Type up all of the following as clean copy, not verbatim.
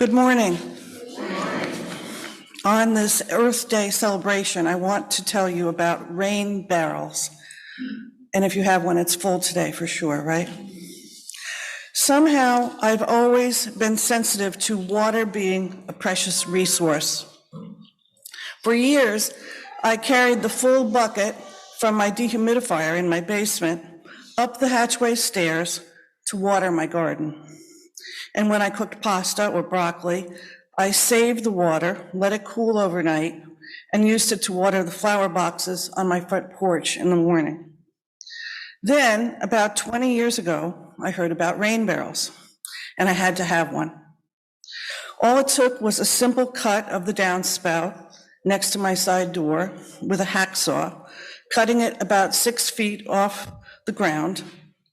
Good morning. On this Earth Day celebration, I want to tell you about rain barrels. And if you have one, it's full today for sure, right? Somehow, I've always been sensitive to water being a precious resource. For years, I carried the full bucket from my dehumidifier in my basement up the hatchway stairs to water my garden. And when I cooked pasta or broccoli, I saved the water, let it cool overnight, and used it to water the flower boxes on my front porch in the morning. Then, about 20 years ago, I heard about rain barrels, and I had to have one. All it took was a simple cut of the downspout next to my side door with a hacksaw, cutting it about 6 feet off the ground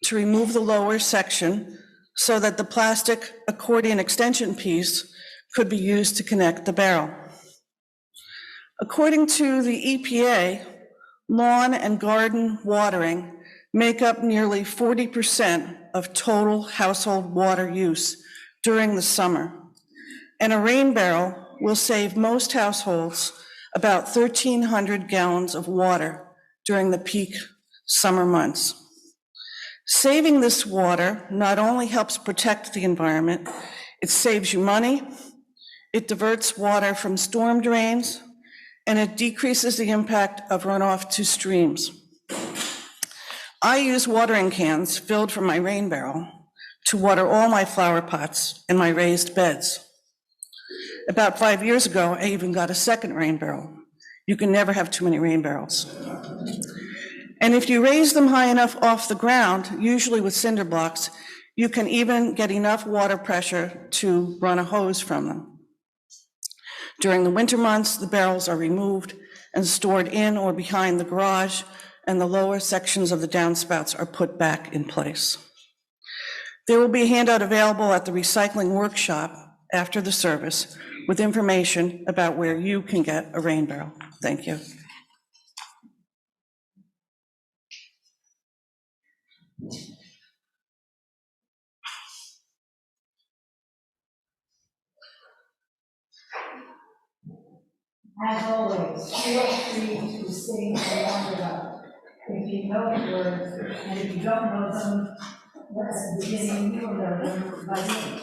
to remove the lower section so that the plastic accordion extension piece could be used to connect the barrel. According to the EPA, lawn and garden watering make up nearly 40% of total household water use during the summer. And a rain barrel will save most households about 1,300 gallons of water during the peak summer months. Saving this water not only helps protect the environment, it saves you money, it diverts water from storm drains, and it decreases the impact of runoff to streams. I use watering cans filled from my rain barrel to water all my flower pots and my raised beds. About 5 years ago, I even got a second rain barrel. You can never have too many rain barrels. And if you raise them high enough off the ground, usually with cinder blocks, you can even get enough water pressure to run a hose from them. During the winter months, the barrels are removed and stored in or behind the garage, and the lower sections of the downspouts are put back in place. There will be a handout available at the recycling workshop after the service with information about where you can get a rain barrel. Thank you. As always, feel free to sing along with us. If you know the words, and if you don't know them, at the beginning, you will know them by name.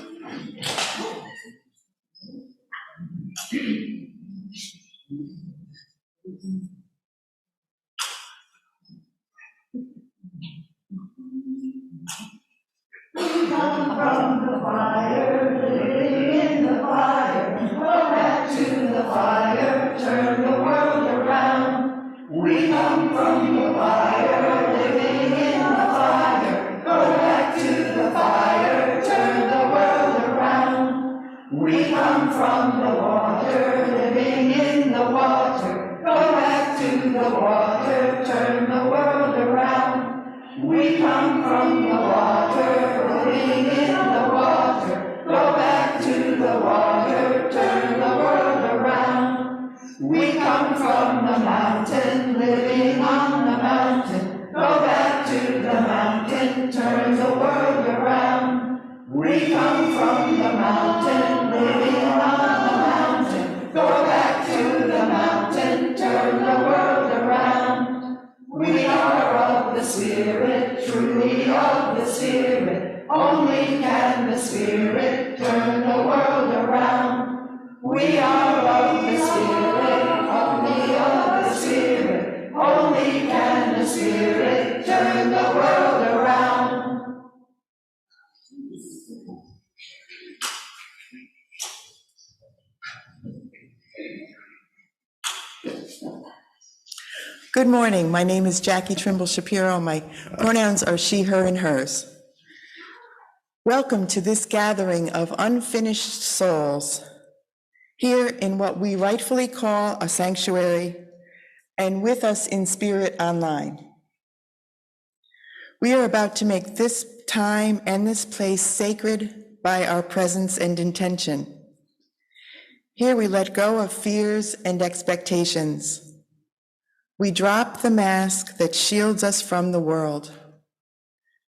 We come from the fire, living in the fire. Go back to the fire, turn the world around. We come from the fire, living in the fire. Go back to the fire, turn the world around. We come from the water, living in the water. Go back to the water, turn the world around. We come from the water, living in the water. Go back to the water, turn the world around. We come from the mountain, living on the mountain. Go back to the mountain, turn the world around. We come from the mountain, living on the mountain. Go back to the mountain, turn the world around. We are of the Spirit, truly of the Spirit. Only can the Spirit turn the world around. We are of the Spirit, only of the Spirit. Only can the Spirit turn the world around. Good morning. My name is Jackie Trimble Shapiro. My pronouns are she, her, and hers. Welcome to this gathering of unfinished souls here in what we rightfully call a sanctuary and with us in spirit online. We are about to make this time and this place sacred by our presence and intention. Here we let go of fears and expectations. We drop the mask that shields us from the world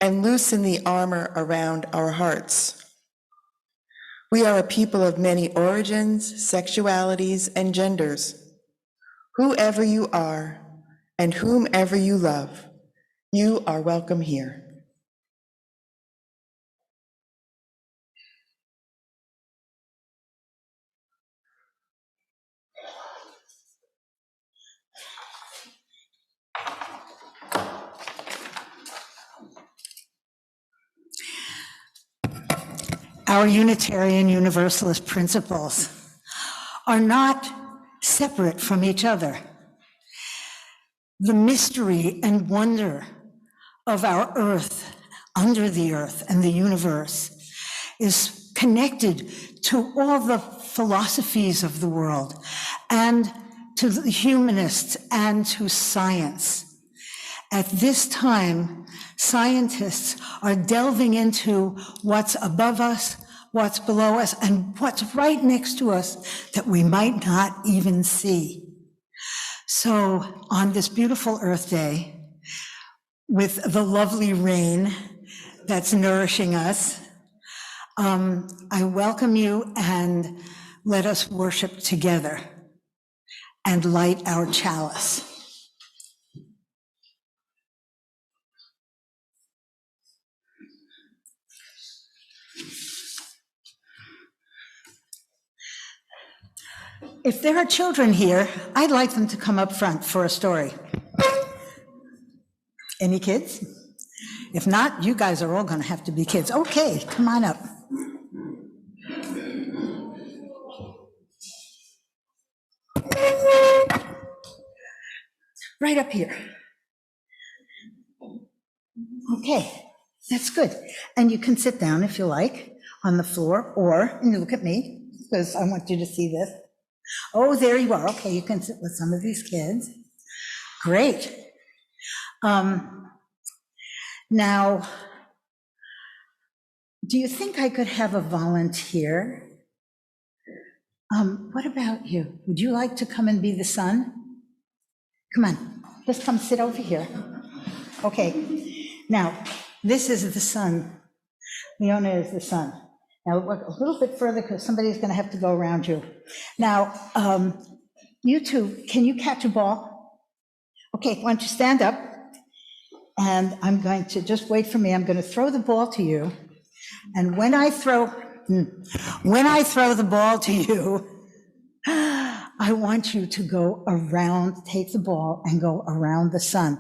and loosen the armor around our hearts. We are a people of many origins, sexualities, and genders. Whoever you are and whomever you love, you are welcome here. Our Unitarian Universalist principles are not separate from each other. The mystery and wonder of our earth, under the earth and the universe, is connected to all the philosophies of the world and to the humanists and to science. At this time, scientists are delving into what's above us, what's below us, and what's right next to us that we might not even see. So on this beautiful Earth Day, with the lovely rain that's nourishing us, I welcome you, and let us worship together and light our chalice. If there are children here, I'd like them to come up front for a story. Any kids? If not, you guys are all going to have to be kids. Okay, come on up. Right up here. Okay, that's good. And you can sit down if you like on the floor, or and you look at me because I want you to see this. Oh, there you are. Okay, you can sit with some of these kids. Great. Now, do you think I could have a volunteer? What about you? Would you like to come and be the sun? Come on, just come sit over here. Okay, now, this is the sun. Leona is the sun. Now, look a little bit further because somebody's going to have to go around you. Now, you two, can you catch a ball? Okay, why don't you stand up? And I'm going to, just wait for me, I'm going to throw the ball to you. And when I throw the ball to you, I want you to go around, take the ball and go around the sun.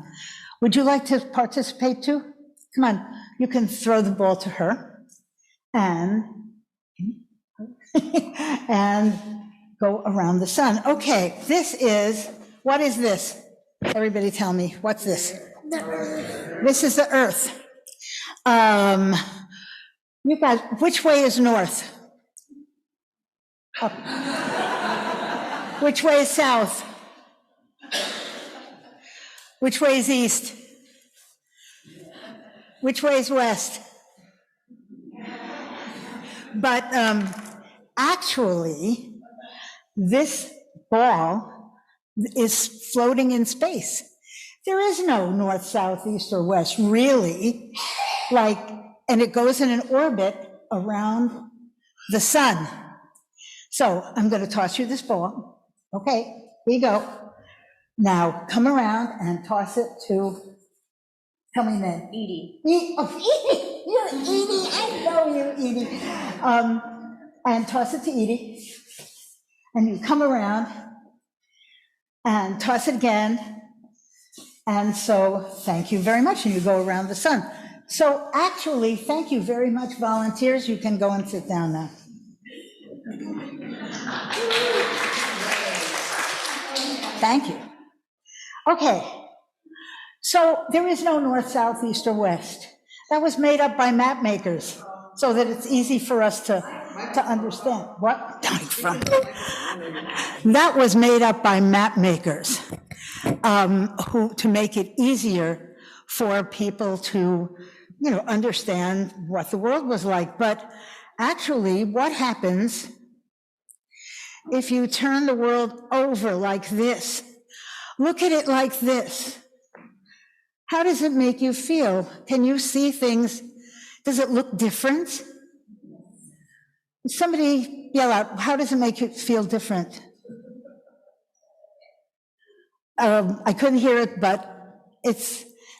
Would you like to participate too? Come on, you can throw the ball to her and go around the sun. Okay, what is this? Everybody tell me, what's this? The earth. This is the earth. You guys, which way is north? Up. Which way is south? Which way is east? Which way is west? But actually, this ball is floating in space. There is no north, south, east, or west, really. And it goes in an orbit around the sun. So I'm going to toss you this ball. Okay, here you go. Now come around and toss it to, tell me then. Edie. Edie, you're Edie, I know you're Edie. And toss it to Edie. And you come around and toss it again. And so, thank you very much, and you go around the sun. So actually, thank you very much, volunteers. You can go and sit down now. Thank you. Okay, so there is no north, south, east, or west. That was made up by map makers so that it's easy for us to understand. What? That was made up by map makers to make it easier for people to, understand what the world was like. But actually, what happens if you turn the world over like this? Look at it like this. How does it make you feel? Can you see things? Does it look different? Somebody yell out, how does it make you feel different? I couldn't hear it, but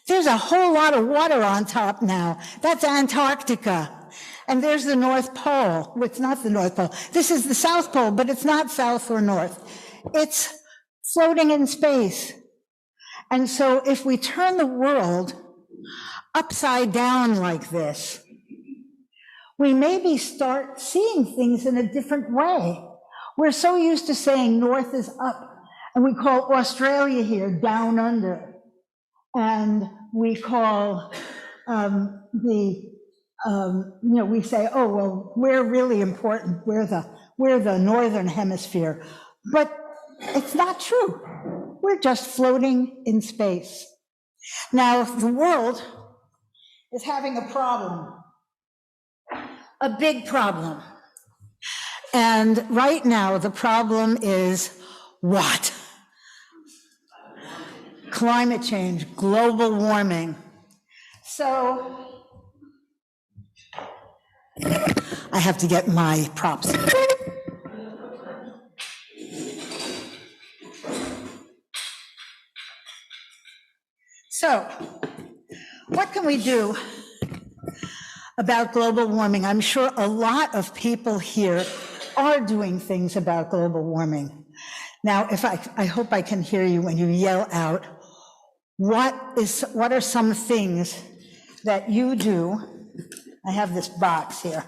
there's a whole lot of water on top now. That's Antarctica. And there's the North Pole. Well, it's not the North Pole. This is the South Pole, but it's not south or north. It's floating in space. And so if we turn the world upside down like this, we maybe start seeing things in a different way. We're so used to saying north is up, and we call Australia here down under. And we call we say, oh, well, we're really important. We're the northern hemisphere. But it's not true. We're just floating in space. Now, the world is having a problem, a big problem. And right now, the problem is what? Climate change, global warming. So, I have to get my props. So, what can we do about global warming? I'm sure a lot of people here are doing things about global warming. Now, I hope I can hear you when you yell out, what are some things that you do? I have this box here,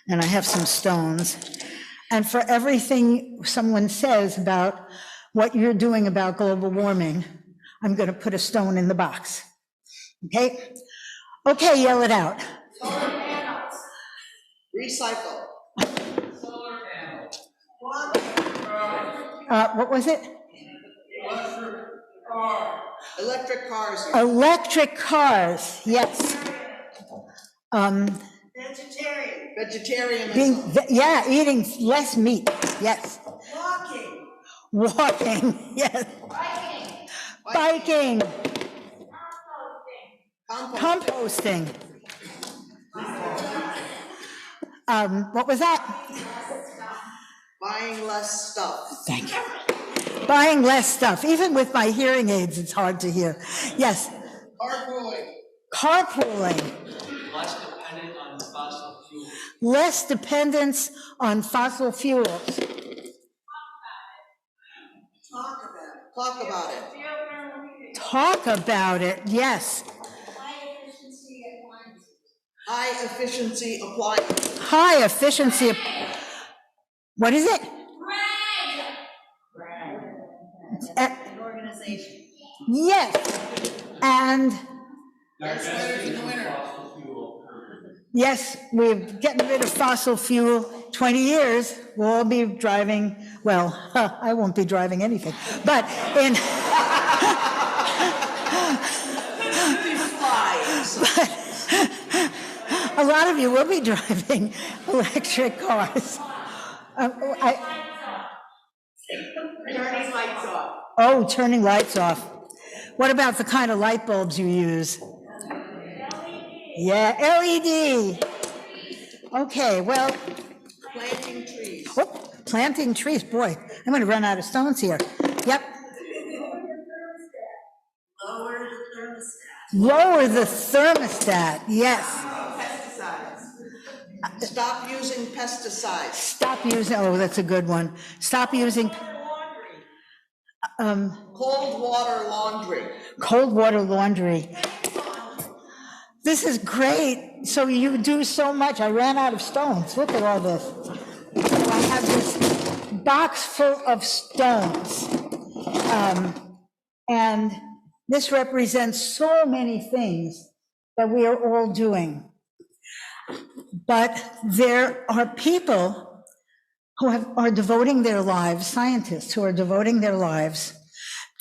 and I have some stones. And for everything someone says about what you're doing about global warming, I'm going to put a stone in the box. Okay? Okay, yell it out. Solar panels. Recycle. Solar panels. What was it? Electric cars. Electric cars, yes. Vegetarianism. Eating less meat, yes. Walking, yes. Biking. Composting. What was that? Buying less stuff. Thank you. Buying less stuff. Even with my hearing aids, it's hard to hear. Yes. Carpooling. Carpooling. Less dependence on fossil fuels. Less dependence on fossil fuels. Talk about it. Talk about it, yes. High efficiency appliances. High efficiency. What is it? An organization. Yes. And yes, we're getting rid of fossil fuel. 20 years, we'll all be driving, well, I won't be driving anything, but in... A lot of you will be driving electric cars. Turning lights off. Oh, turning lights off. What about the kind of light bulbs you use? Yeah, LED. Okay, well. Planting trees. Planting trees, boy, I'm going to run out of stones here. Yep. Lower the thermostat. Lower the thermostat, yes. Pesticides. Stop using pesticides. Stop using, oh, that's a good one. Stop using. Cold water laundry. Cold water laundry. This is great. So you do so much. I ran out of stones. Look at all this. I have this box full of stones. And this represents so many things that we are all doing. But there are people who are devoting their lives, scientists who are devoting their lives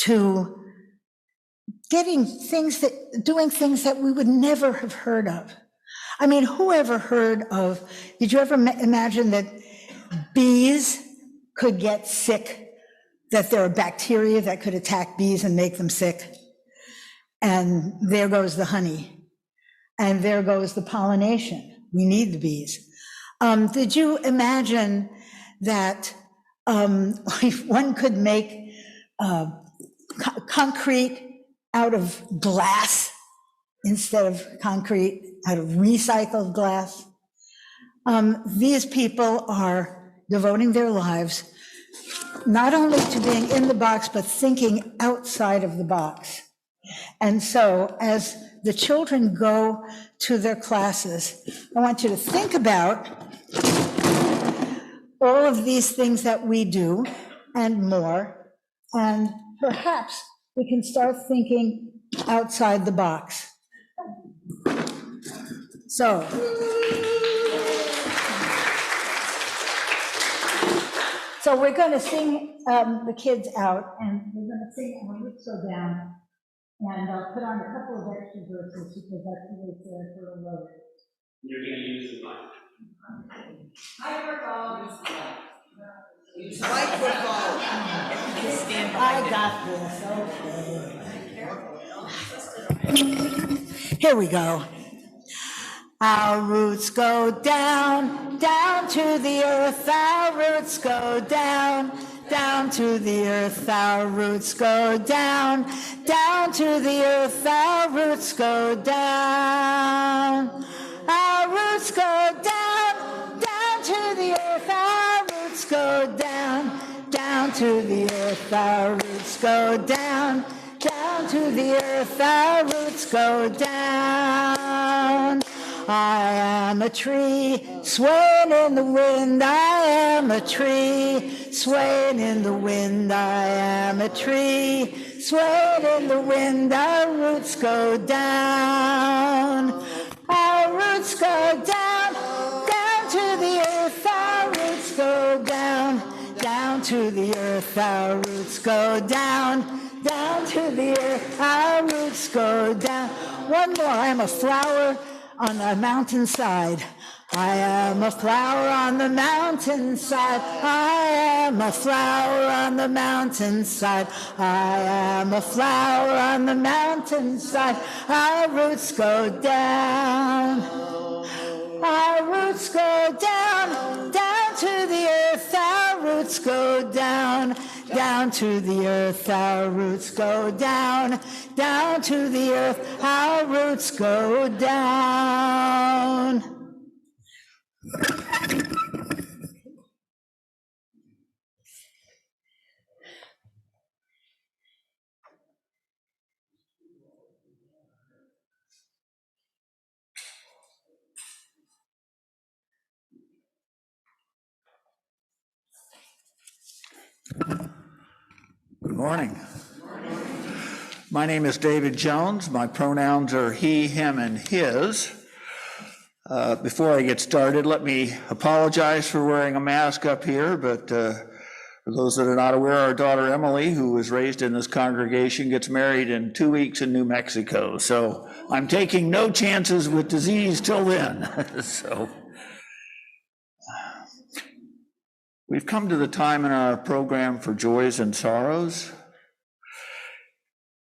to doing things that we would never have heard of. I mean, who ever heard of, did you ever imagine that bees could get sick, that there are bacteria that could attack bees and make them sick? And there goes the honey. And there goes the pollination. We need the bees. Did you imagine that one could make concrete out of glass instead of concrete out of recycled glass? These people are devoting their lives not only to being in the box, but thinking outside of the box. And so as the children go to their classes, I want you to think about all of these things that we do and more, and perhaps we can start thinking outside the box. So, we're going to sing the kids out, and we're going to sing "When Roots Go Down," and I'll put on a couple of extra verses because that's the way it's there for a load. You're going to use the mic. Microphone. Use microphone. I got this, okay. Here we go. Our roots go down, down to the earth. Our roots go down, down to the earth. Our roots go down, down to the earth. Our roots go down. Our roots go down, down to the earth. Our roots go down, down to the earth. Our roots go down, down to the earth. Our roots go down. I am a tree swaying in the wind. I am a tree swaying in the wind. I am a tree swaying in the wind. Our roots go down. Our roots go down, down to the earth. Our roots go down, down to the earth. Our roots go down, down to the earth. Our roots go down. One more. I am a flower on a mountainside. I am a flower on the mountainside. I am a flower on the mountainside. I am a flower on the mountainside. Our roots go down. Our roots go down, down to the earth. Our roots go down, down to the earth. Our roots go down, down to the earth. Our roots go down. Good morning. My name is David Jones. My pronouns are he, him, and his. Before I get started, let me apologize for wearing a mask up here, but for those that are not aware, our daughter Emily, who was raised in this congregation, gets married in 2 weeks in New Mexico. So I'm taking no chances with disease till then. So we've come to the time in our program for joys and sorrows.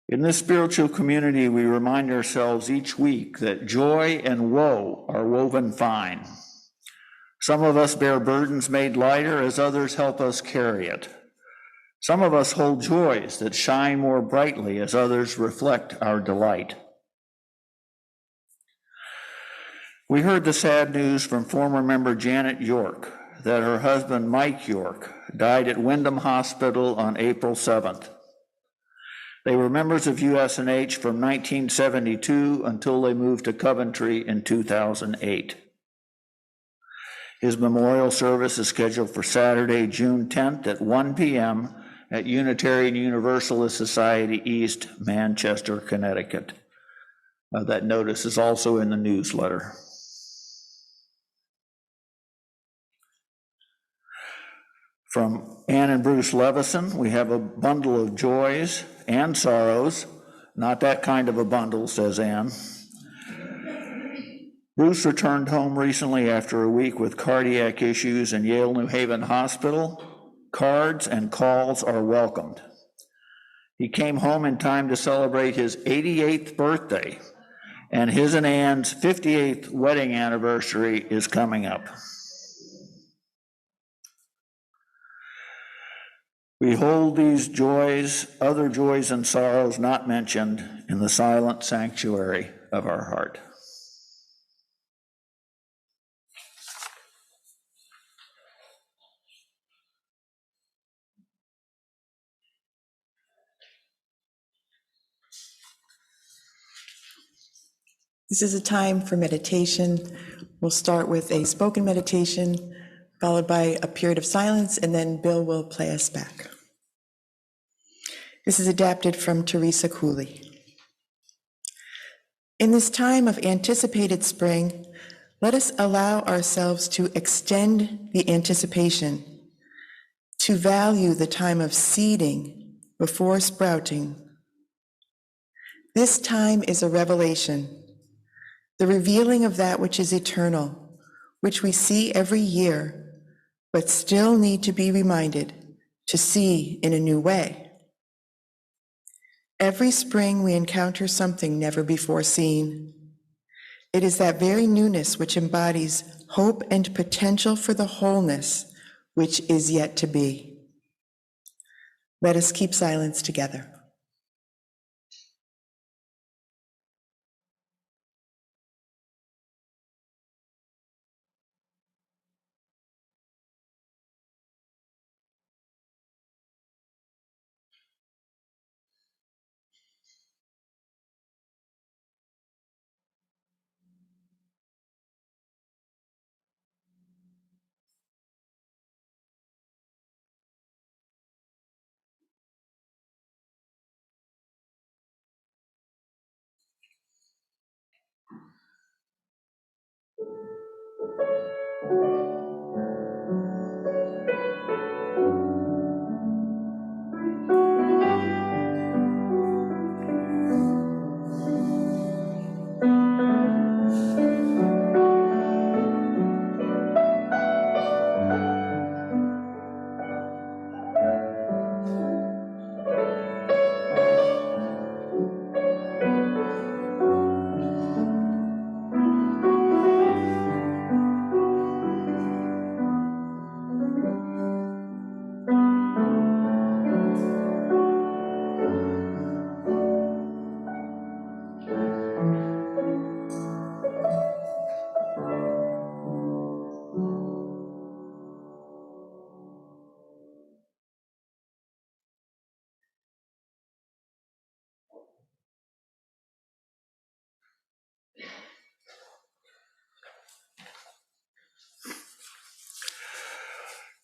In this spiritual community, we remind ourselves each week that joy and woe are woven fine. Some of us bear burdens made lighter as others help us carry it. Some of us hold joys that shine more brightly as others reflect our delight. We heard the sad news from former member Janet York that her husband, Mike York, died at Wyndham Hospital on April 7th. They were members of USNH from 1972 until they moved to Coventry in 2008. His memorial service is scheduled for Saturday, June 10th at 1 p.m. at Unitarian Universalist Society East, Manchester, Connecticut. That notice is also in the newsletter. From Ann and Bruce Levison, we have a bundle of joys and sorrows. Not that kind of a bundle, says Ann. Bruce returned home recently after a week with cardiac issues in Yale New Haven Hospital. Cards and calls are welcomed. He came home in time to celebrate his 88th birthday, and his and Ann's 58th wedding anniversary is coming up. We hold these joys, other joys and sorrows not mentioned, in the silent sanctuary of our heart. This is a time for meditation. We'll start with a spoken meditation, followed by a period of silence, and then Bill will play us back. This is adapted from Teresa Cooley. In this time of anticipated spring, let us allow ourselves to extend the anticipation, to value the time of seeding before sprouting. This time is a revelation, the revealing of that which is eternal, which we see every year, but still need to be reminded to see in a new way. Every spring we encounter something never before seen. It is that very newness which embodies hope and potential for the wholeness which is yet to be. Let us keep silence together.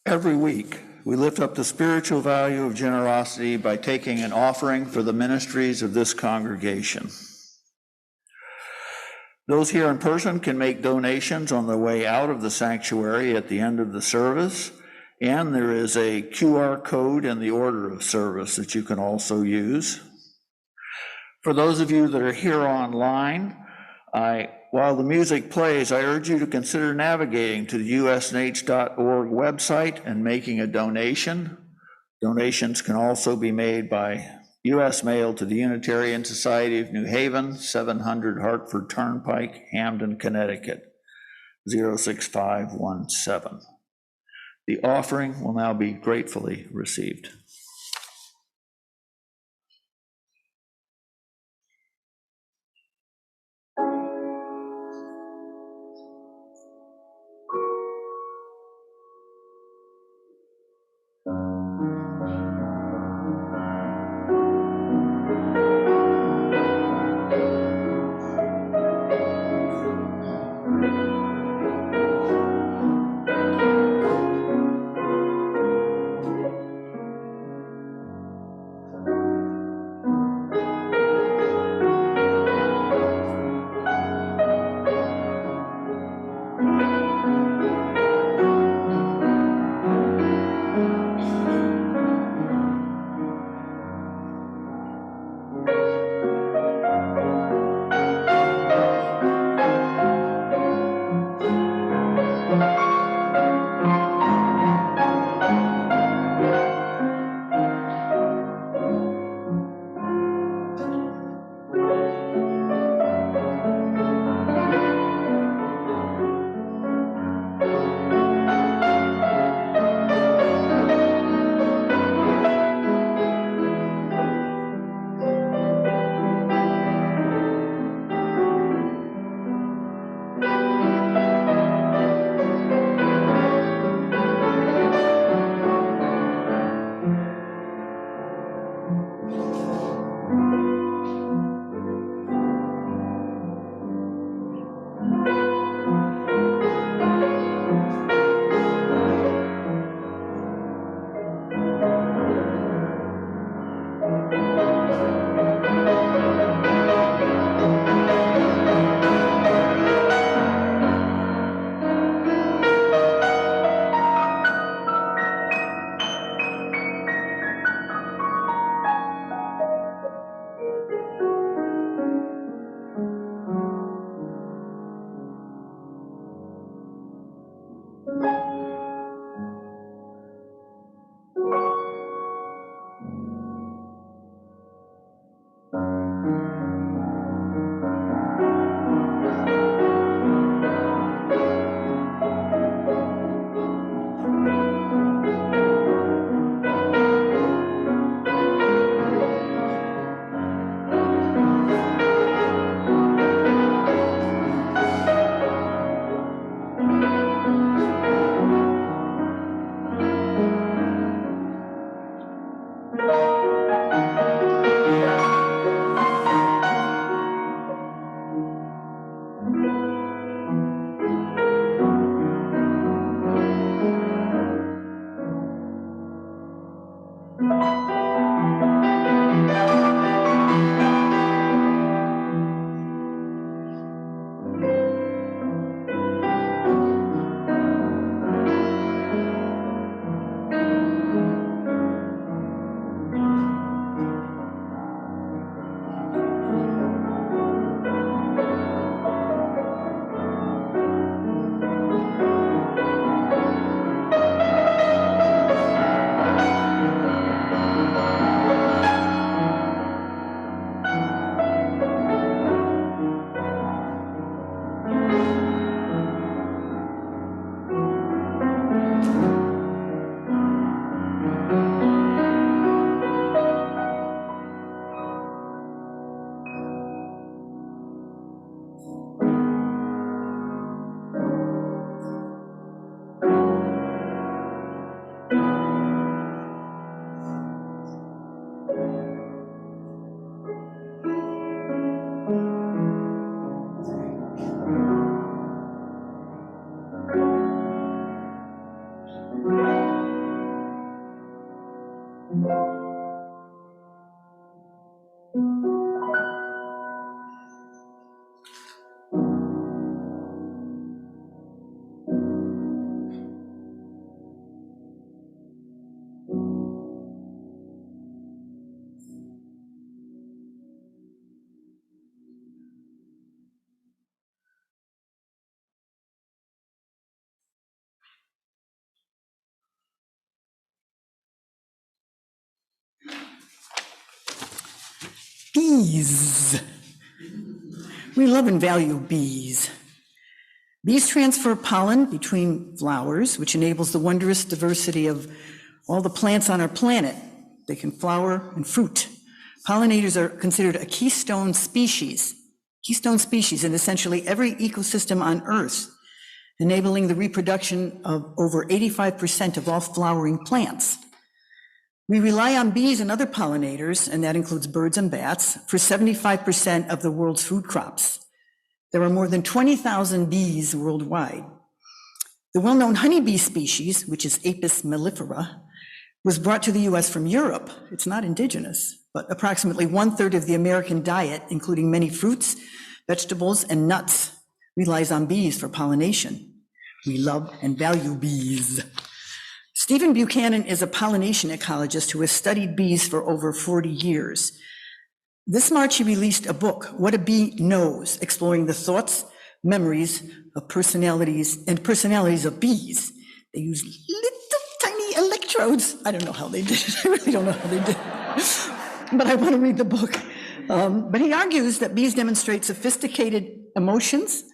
Every week, we lift up the spiritual value of generosity by taking an offering for the ministries of this congregation. Those here in person can make donations on their way out of the sanctuary at the end of the service, and there is a QR code in the order of service that you can also use. For those of you that are here online, while the music plays, I urge you to consider navigating to the usnh.org website and making a donation. Donations can also be made by U.S. mail to the Unitarian Society of New Haven, 700 Hartford Turnpike, Hamden, Connecticut, 06517. The offering will now be gratefully received. bees. We love and value bees. Bees transfer pollen between flowers, which enables the wondrous diversity of all the plants on our planet. They can flower and fruit. Pollinators are considered a keystone species in essentially every ecosystem on Earth, enabling the reproduction of over 85% of all flowering plants. We rely on bees and other pollinators, and that includes birds and bats, for 75% of the world's food crops. There are more than 20,000 bees worldwide. The well-known honeybee species, which is Apis mellifera, was brought to the US from Europe. It's not indigenous, but approximately 1/3 of the American diet, including many fruits, vegetables, and nuts, relies on bees for pollination. We love and value bees. Stephen Buchanan is a pollination ecologist who has studied bees for over 40 years. This March, he released a book, What a Bee Knows, exploring the thoughts, memories of personalities of bees. They use little tiny electrodes. I don't know how they did it. I really don't know how they did it. But I want to read the book. But he argues that bees demonstrate sophisticated emotions,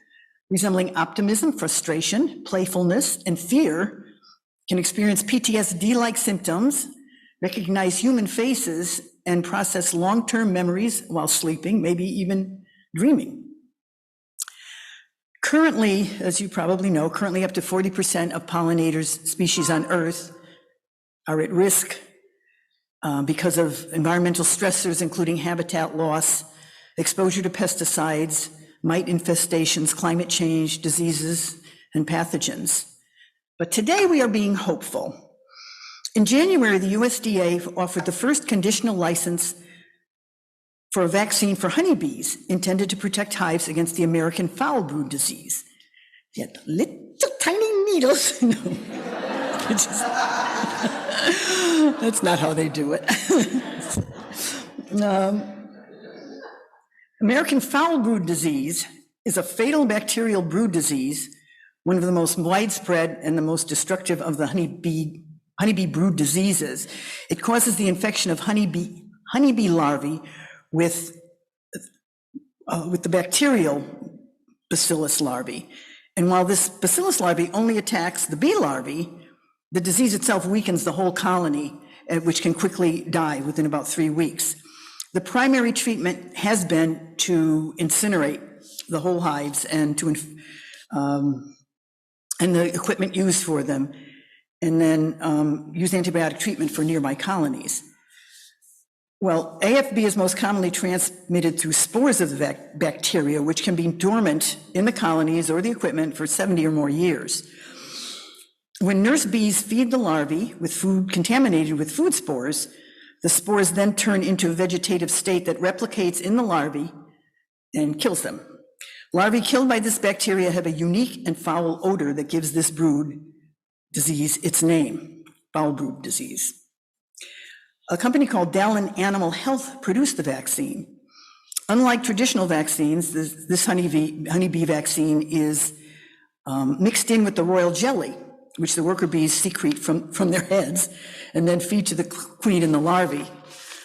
resembling optimism, frustration, playfulness, and fear, can experience PTSD-like symptoms, recognize human faces, and process long-term memories while sleeping, maybe even dreaming. Currently, as you probably know, up to 40% of pollinators species on Earth are at risk because of environmental stressors, including habitat loss, exposure to pesticides, mite infestations, climate change, diseases, and pathogens. But today we are being hopeful. In January, the USDA offered the first conditional license for a vaccine for honeybees intended to protect hives against the American foul brood disease. Yet little tiny needles. No, that's not how they do it. American foul brood disease is a fatal bacterial brood disease, one of the most widespread and the most destructive of the honeybee brood diseases. It causes the infection of honeybee larvae with the bacterial bacillus larvae. And while this bacillus larvae only attacks the bee larvae, the disease itself weakens the whole colony, which can quickly die within about 3 weeks. The primary treatment has been to incinerate the whole hives and and the equipment used for them, and then use antibiotic treatment for nearby colonies. Well, AFB is most commonly transmitted through spores of the bacteria, which can be dormant in the colonies or the equipment for 70 or more years. When nurse bees feed the larvae with food contaminated with food spores, the spores then turn into a vegetative state that replicates in the larvae and kills them. Larvae killed by this bacteria have a unique and foul odor that gives this brood disease its name, foul brood disease. A company called Dallin Animal Health produced the vaccine. Unlike traditional vaccines, this honeybee vaccine is mixed in with the royal jelly, which the worker bees secrete from their heads and then feed to the queen and the larvae.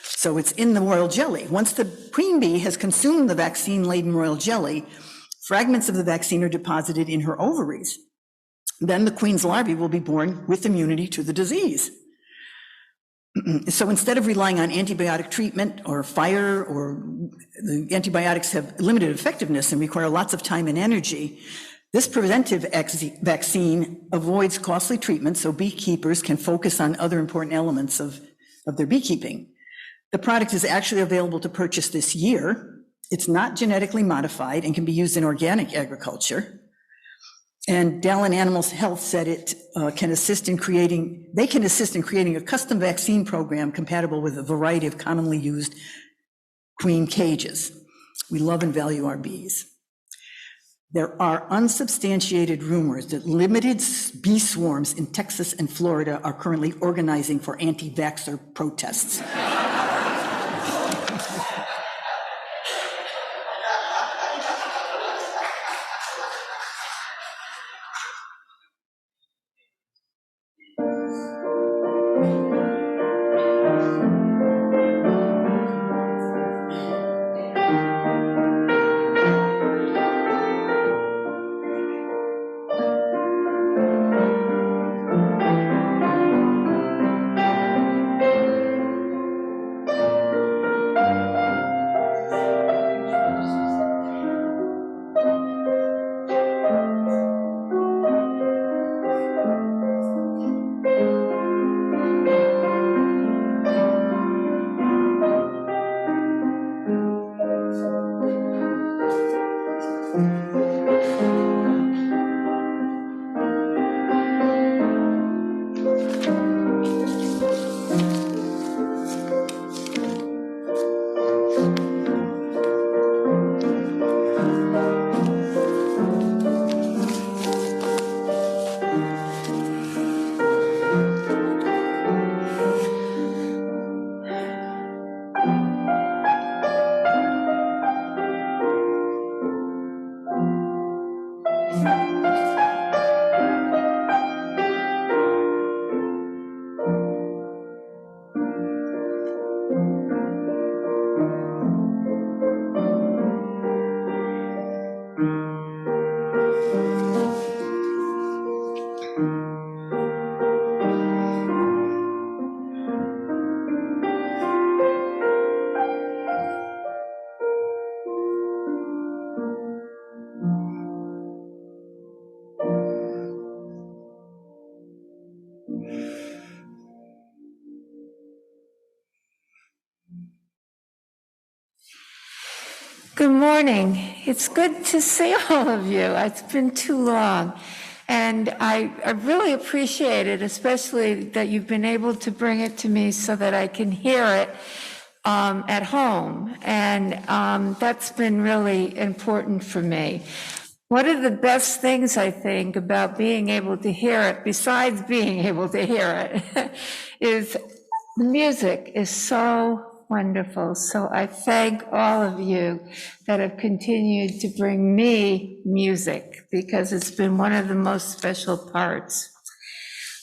So it's in the royal jelly. Once the queen bee has consumed the vaccine-laden royal jelly, fragments of the vaccine are deposited in her ovaries. Then the queen's larvae will be born with immunity to the disease. So instead of relying on antibiotic treatment or fire, or the antibiotics have limited effectiveness and require lots of time and energy, this preventive vaccine avoids costly treatment so beekeepers can focus on other important elements of their beekeeping. The product is actually available to purchase this year. It's not genetically modified and can be used in organic agriculture. And Dallin Animal Health said it can assist in creating a custom vaccine program compatible with a variety of commonly used queen cages. We love and value our bees. There are unsubstantiated rumors that limited bee swarms in Texas and Florida are currently organizing for anti-vaxxer protests. Good morning. It's good to see all of you. It's been too long. And I really appreciate it, especially that you've been able to bring it to me so that I can hear it at home. And that's been really important for me. One of the best things, I think, about being able to hear it, besides being able to hear it, is the music is so wonderful. So I thank all of you that have continued to bring me music, because it's been one of the most special parts.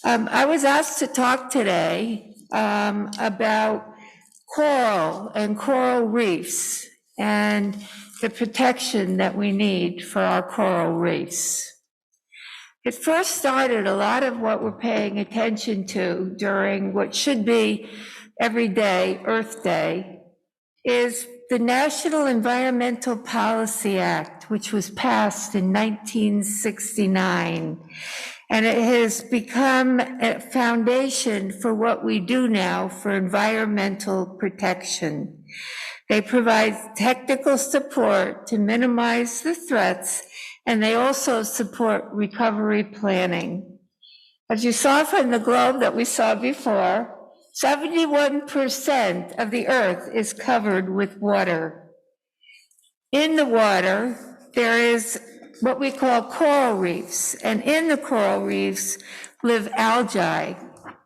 I was asked to talk today about coral and coral reefs and the protection that we need for our coral reefs. It first started, a lot of what we're paying attention to during what should be every day, Earth Day, is the National Environmental Policy Act, which was passed in 1969. And it has become a foundation for what we do now for environmental protection. They provide technical support to minimize the threats, and they also support recovery planning. As you saw from the globe that we saw before, 71% of the earth is covered with water. In the water, there is what we call coral reefs, and in the coral reefs live algae.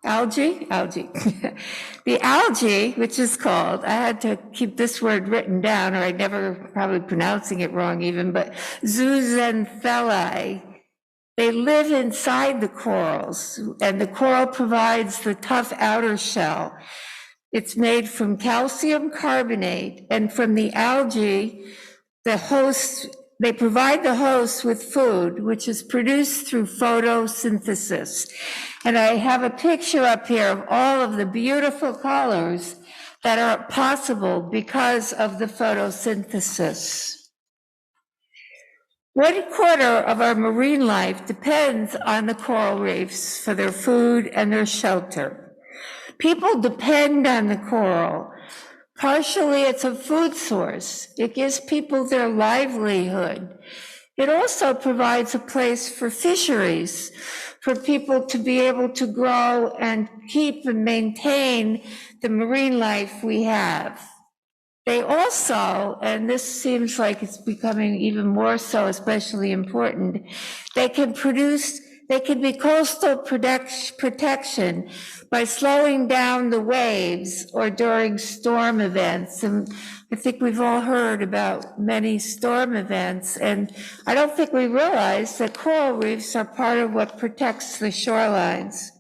Algae? The algae, which is called, I had to keep this word written down, or I'd never, probably pronouncing it wrong even, but zooxanthellae. They live inside the corals, and the coral provides the tough outer shell. It's made from calcium carbonate, and from the algae, they provide the host with food, which is produced through photosynthesis. And I have a picture up here of all of the beautiful colors that are possible because of the photosynthesis. 1/4 of our marine life depends on the coral reefs for their food and their shelter. People depend on the coral. Partially, it's a food source. It gives people their livelihood. It also provides a place for fisheries, for people to be able to grow and keep and maintain the marine life we have. They also, and this seems like it's becoming even more so, especially important, they can be coastal protection by slowing down the waves or during storm events. And I think we've all heard about many storm events, and I don't think we realize that coral reefs are part of what protects the shorelines.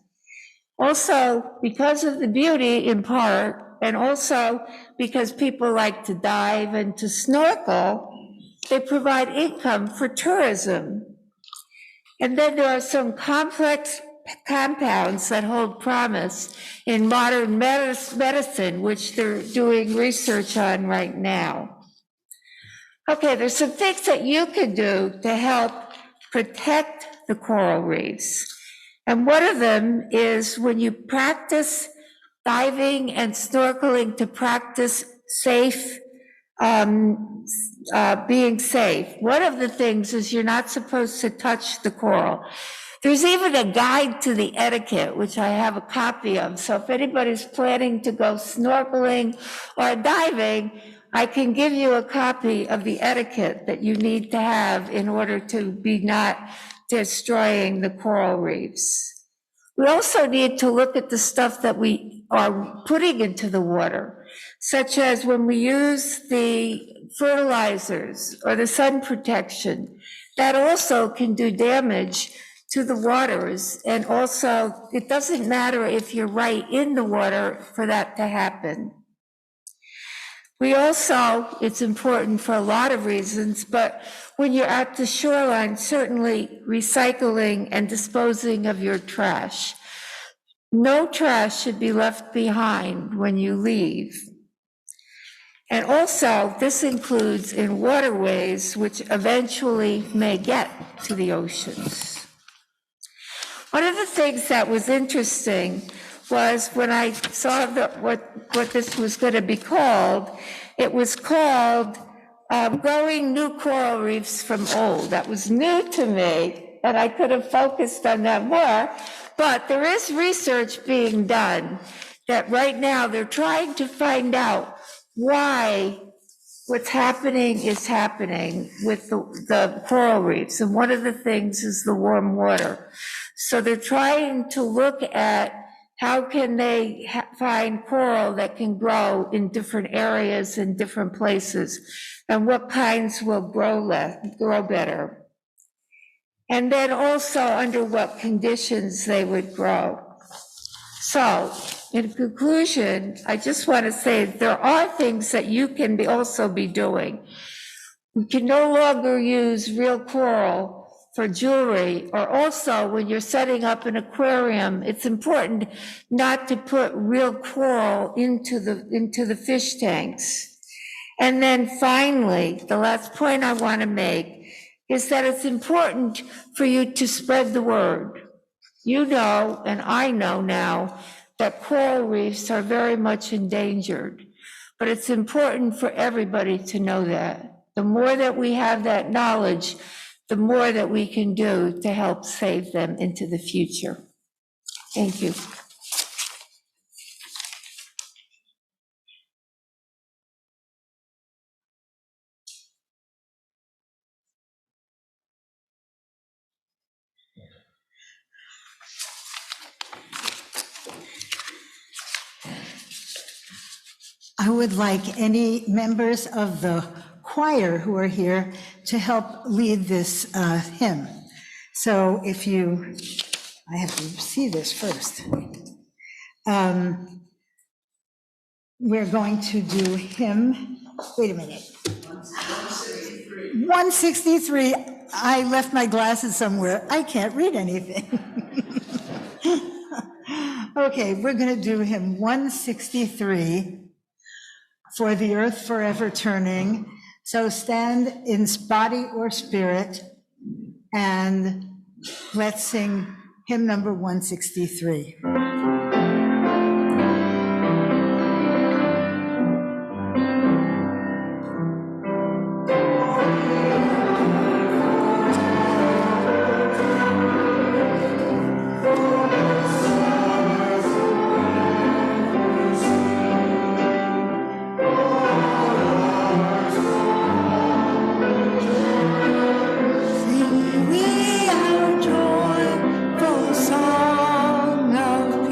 Also, because of the beauty in part, and also because people like to dive and to snorkel, they provide income for tourism. And then there are some complex compounds that hold promise in modern medicine, which they're doing research on right now. Okay, there's some things that you can do to help protect the coral reefs. And one of them is when you practice diving and snorkeling to practice safe being safe. One of the things is you're not supposed to touch the coral. There's even a guide to the etiquette, which I have a copy of. So if anybody's planning to go snorkeling or diving, I can give you a copy of the etiquette that you need to have in order to be not destroying the coral reefs. We also need to look at the stuff that we are putting into the water, such as when we use the fertilizers or the sun protection, that also can do damage to the waters. And also, it doesn't matter if you're right in the water for that to happen. We also, it's important for a lot of reasons, but when you're at the shoreline, certainly recycling and disposing of your trash. No trash should be left behind when you leave. And also, this includes in waterways, which eventually may get to the oceans. One of the things that was interesting was when I saw what this was going to be called, it was called Growing New Coral Reefs from Old. That was new to me, and I could have focused on that more, but there is research being done that right now they're trying to find out why what's happening is happening with the coral reefs, and one of the things is the warm water. So they're trying to look at how can they find coral that can grow in different areas and different places, and what kinds will grow better. And then also under what conditions they would grow. So in conclusion, I just want to say there are things that you can also be doing. We can no longer use real coral for jewelry, or also when you're setting up an aquarium, it's important not to put real coral into the fish tanks. And then finally, the last point I want to make is that it's important for you to spread the word. You know, and I know now, that coral reefs are very much endangered, but it's important for everybody to know that. The more that we have that knowledge, the more that we can do to help save them into the future. Thank you. I would like any members of the choir who are here to help lead this hymn. So if you, I have to see this first. We're going to do hymn, wait a minute. 163. I left my glasses somewhere. I can't read anything. Okay, we're going to do hymn 163. For the earth forever turning. So stand in body or spirit, and let's sing hymn number 163. Sing we our joyful song of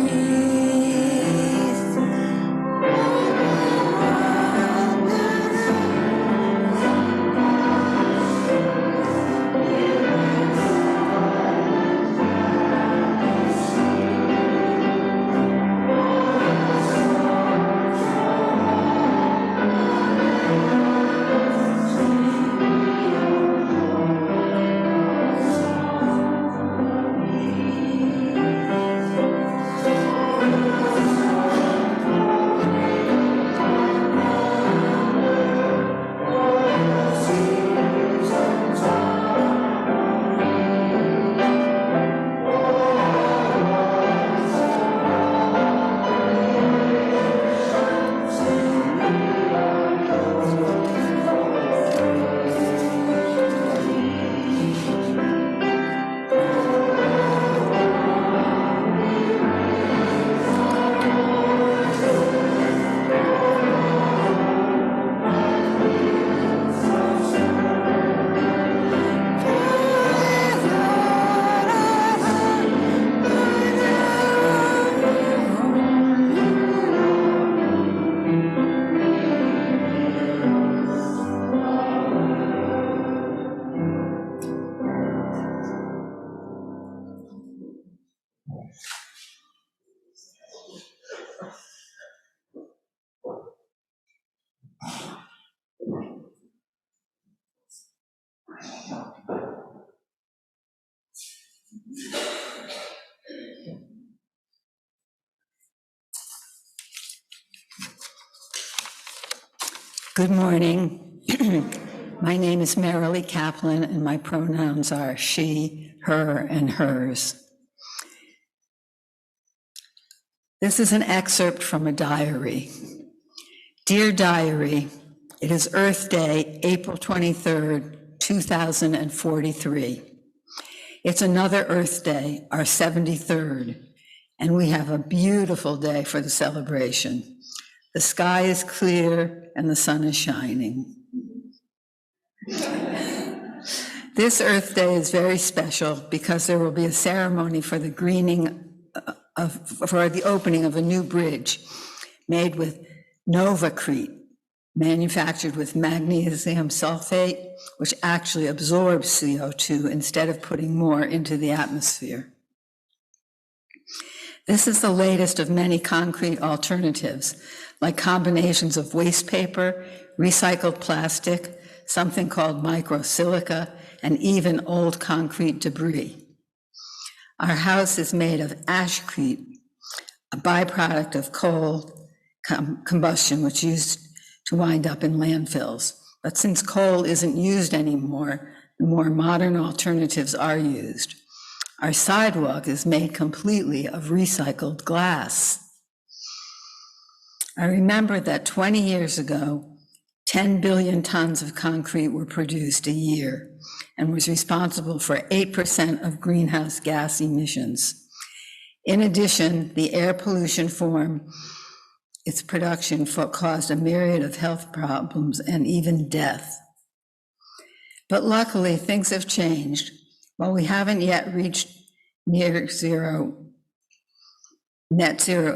Good morning. My name is Marilee Kaplan, and my pronouns are she, her, and hers. This is an excerpt from a diary. Dear Diary, it is Earth Day, April 23rd, 2043. It's another Earth Day, our 73rd, and we have a beautiful day for the celebration. The sky is clear and the sun is shining. This Earth Day is very special because there will be a ceremony for the for the opening of a new bridge made with Novacrete, manufactured with magnesium sulfate, which actually absorbs CO2 instead of putting more into the atmosphere. This is the latest of many concrete alternatives, like combinations of waste paper, recycled plastic, something called microsilica, and even old concrete debris. Our house is made of ashcrete, a byproduct of coal combustion, which used to wind up in landfills. But since coal isn't used anymore, the more modern alternatives are used. Our sidewalk is made completely of recycled glass. I remember that 20 years ago, 10 billion tons of concrete were produced a year and was responsible for 8% of greenhouse gas emissions. In addition, the air pollution from its production caused a myriad of health problems and even death. But luckily, things have changed. While we haven't yet reached net zero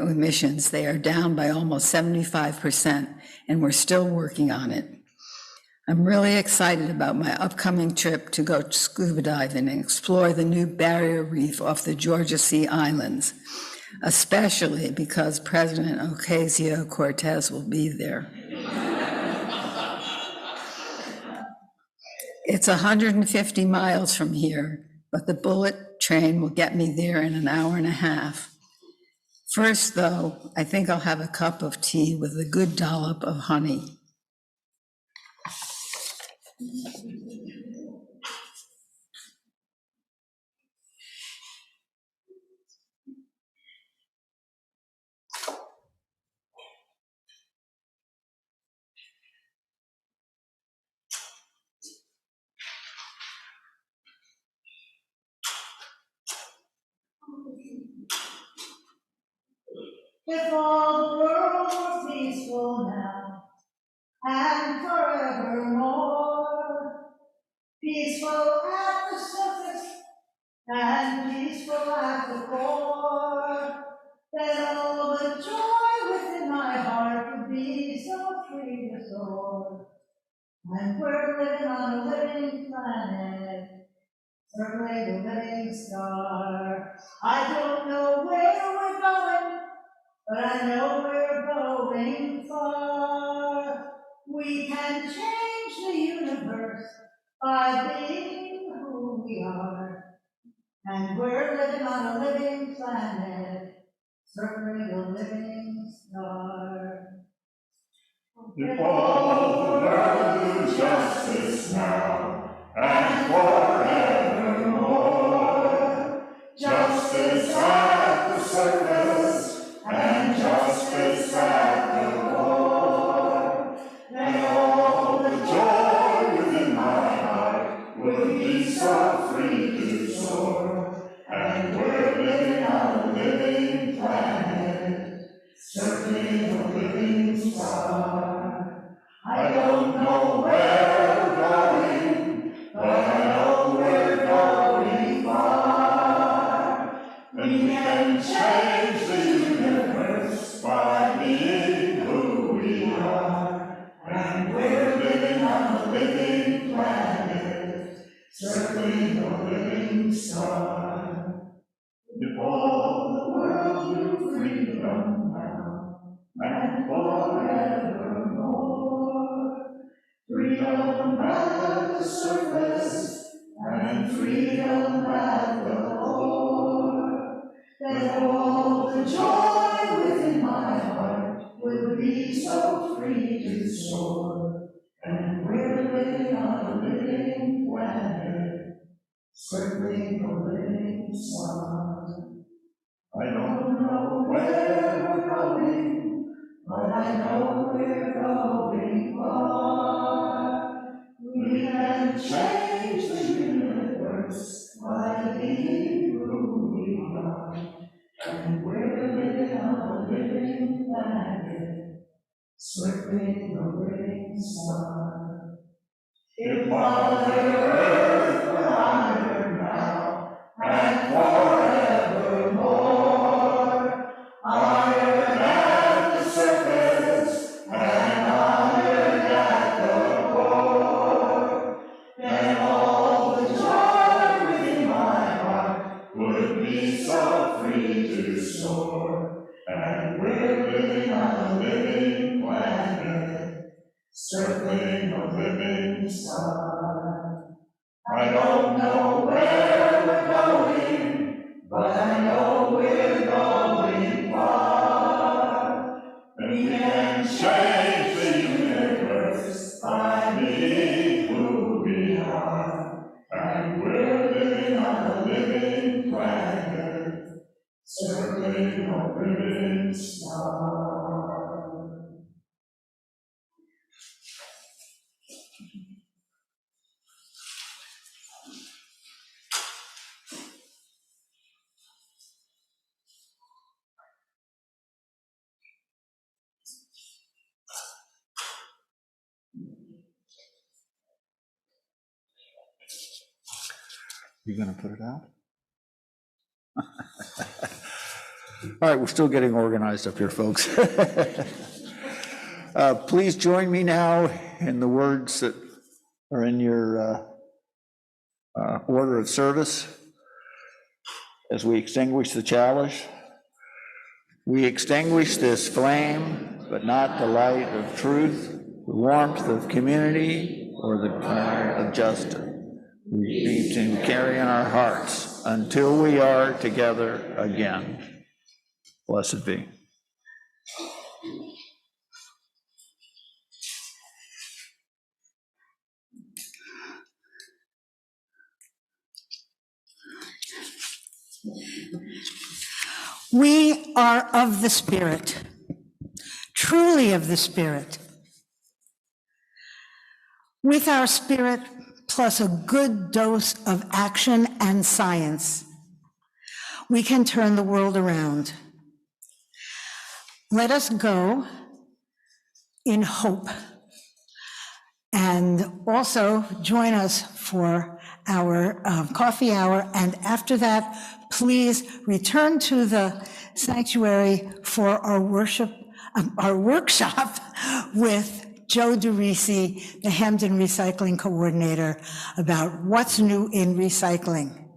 emissions, they are down by almost 75%, and we're still working on it. I'm really excited about my upcoming trip to go scuba diving and explore the new barrier reef off the Georgia Sea Islands, especially because President Ocasio-Cortez will be there. It's 150 miles from here, but the bullet train will get me there in an hour and a half. First, though, I think I'll have a cup of tea with a good dollop of honey. If all the world were peaceful now and forevermore, peaceful at the surface and peaceful at the core, then all the joy within my heart would be so free to soar. And we're living on a living planet, circling the living star. I don't know where we're going, but I know we're going far. We can change the universe by being who we are. And we're living on a living planet, circling a living star. If all the world do justice now and forevermore, justice at the surface and justice at the core, then all the joy within my heart will be so free to soar. And we're living on a living planet, circling a living star. I don't know where we're going, but I know we're going far. We can change the universe by being who we are. And we're living on a living planet, circling a living star. If all the world knew freedom now and forevermore, freedom at the surface joy within my heart will be so free to soar. And we're living on a living planet, circling the living sun. I don't know where we're going, but I know we're going far. We can change the universe by being who we are. And we're living on a living planet, circling the living sun. If Mother Earth were honored now and forevermore, honored at the surface and honored at the core, then all the joy within my heart would be so free to soar. And we're living on a living planet, circling a living sun. I don't know where we're going, but I know we're going far. And we can change the universe by being who we are. And we're living on a living planet, circling a living star. You gonna put it out? All right, we're still getting organized up here, folks. Please join me now in the words that are in your order of service as we extinguish the chalice. We extinguish this flame, but not the light of truth, the warmth of community, or the fire of justice. We need to carry in our hearts until we are together again. Blessed be. We are of the Spirit, truly of the Spirit. With our spirit, plus a good dose of action and science, we can turn the world around. Let us go in hope, and also join us for our coffee hour. And after that, please return to the sanctuary for our workshop with Joe DeRisi, the Hamden Recycling Coordinator, about what's new in recycling.